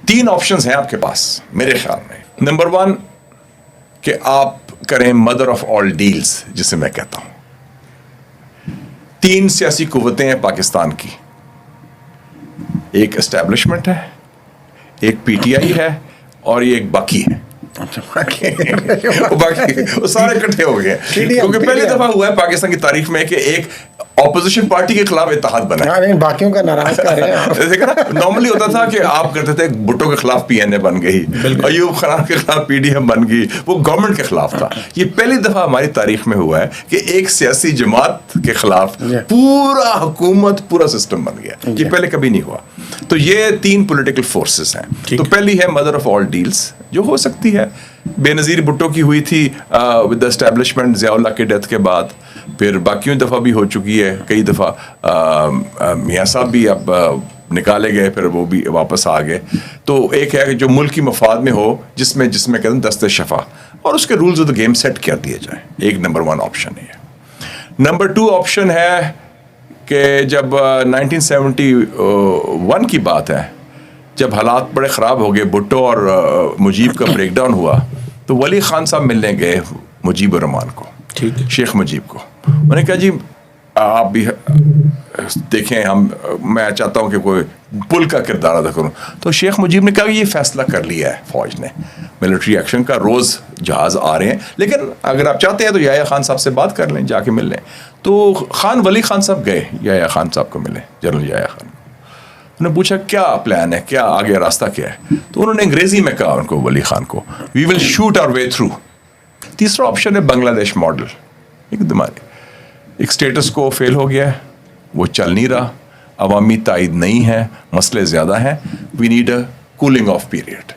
3 options हैं आपके पास मेरे ख्याल में. नंबर 1 कि आप करें मदर ऑफ ऑल डील्स, जिसे मैं कहता हूं. 3 सियासी कुव्वतें हैं पाकिस्तान की. एक एस्टैब्लिशमेंट है, एक पीटीआई है और ये एक बाकी है. वो सारे इकट्ठे हो गए हैं क्योंकि पहली दफा हुआ है पाकिस्तान की तारीख में कि एक ऑपोजिशन पार्टी के खिलाफ इत्तेहाद बना है. बाकियों का नाराज कर रहे हैं. नॉर्मली होता था कि आप करते थे भुट्टो के खिलाफ पीएनए बन गई, अयूब खान के खिलाफ पीडीएम बन गई, वो गवर्नमेंट के खिलाफ था. ये पहली दफा हमारी तारीख में हुआ है कि एक सियासी जमात के खिलाफ पूरा हुकूमत, पूरा सिस्टम बन गया. ये पहले कभी नहीं हुआ. तो ये 3 पॉलिटिकल फोर्सेस हैं. तो पहली है मदर ऑफ ऑल डील्स, जो हो सकती है. बेनज़ीर भुट्टो की हुई थी विद द एस्टैब्लिशमेंट ज़ियाउल्लाह के डेथ के बाद, फिर बाकियों दफ़ा भी हो चुकी है कई दफ़ा. मियाँ साहब भी अब निकाले गए, फिर वो भी वापस आ गए. तो एक है जो मुल्क की मफाद में हो, जिसमें कहते हैं दस्ते शफा, और उसके rules of the game set कर दिए जाए. एक नंबर 1 ऑप्शन है. नंबर 2 ऑप्शन है कि जब 1971 की बात है, जब हालात बड़े ख़राब हो गए, भुट्टो और मुजीब का ब्रेक डाउन हुआ, तो वली खान साहब मिलने गए मुजीब रहमान को, ठीक, शेख मुजीब को. उन्होंने कहा जी आप भी देखें, मैं चाहता हूँ कि कोई पुल का किरदार अदा करूँ. तो शेख मुजीब ने कहा कि ये फैसला कर लिया है फ़ौज ने, मिलिट्री एक्शन का. रोज़ जहाज़ आ रहे हैं, लेकिन अगर आप चाहते हैं तो याया खान साहब से बात कर लें, जाके मिल लें. तो खान वली खान साहब गए याया खान साहब को मिले, जनरल याया खान. उन्होंने पूछा क्या प्लान है, क्या आगे रास्ता क्या है. तो उन्होंने अंग्रेजी में कहा उनको, वली खान को, we will shoot our way through. तीसरा ऑप्शन है बांग्लादेश मॉडल. एक स्टेटस को फेल हो गया है, वो चल नहीं रहा, अवामी ताईद नहीं है, मसले ज़्यादा हैं, we need a cooling off period.